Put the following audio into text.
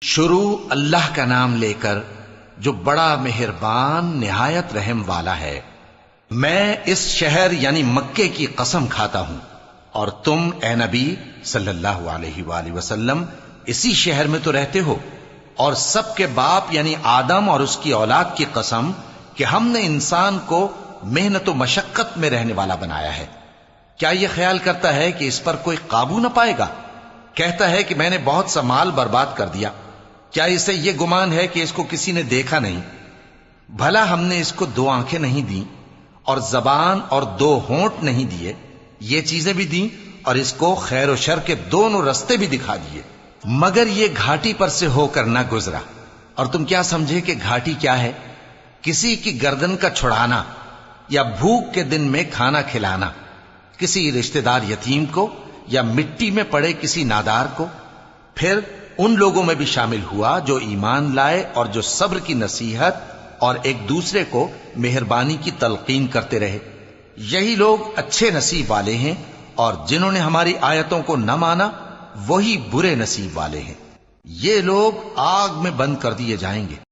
شروع اللہ کا نام لے کر جو بڑا مہربان نہایت رحم والا ہے۔ میں اس شہر یعنی مکے کی قسم کھاتا ہوں، اور تم اے نبی صلی اللہ علیہ وآلہ وسلم اسی شہر میں تو رہتے ہو، اور سب کے باپ یعنی آدم اور اس کی اولاد کی قسم کہ ہم نے انسان کو محنت و مشقت میں رہنے والا بنایا ہے۔ کیا یہ خیال کرتا ہے کہ اس پر کوئی قابو نہ پائے گا؟ کہتا ہے کہ میں نے بہت سا مال برباد کر دیا۔ کیا اسے یہ گمان ہے کہ اس کو کسی نے دیکھا نہیں؟ بھلا ہم نے اس کو 2 آنکھیں نہیں دیں، اور زبان اور 2 ہونٹ نہیں دیے؟ یہ چیزیں بھی دیں، اور اس کو خیر و شر کے دونوں رستے بھی دکھا دیے، مگر یہ گھاٹی پر سے ہو کر نہ گزرا۔ اور تم کیا سمجھے کہ گھاٹی کیا ہے؟ کسی کی گردن کا چھڑانا، یا بھوک کے دن میں کھانا کھلانا، کسی رشتہ دار یتیم کو، یا مٹی میں پڑے کسی نادار کو۔ پھر ان لوگوں میں بھی شامل ہوا جو ایمان لائے اور جو صبر کی نصیحت اور ایک دوسرے کو مہربانی کی تلقین کرتے رہے۔ یہی لوگ اچھے نصیب والے ہیں، اور جنہوں نے ہماری آیتوں کو نہ مانا وہی برے نصیب والے ہیں۔ یہ لوگ آگ میں بند کر دیے جائیں گے۔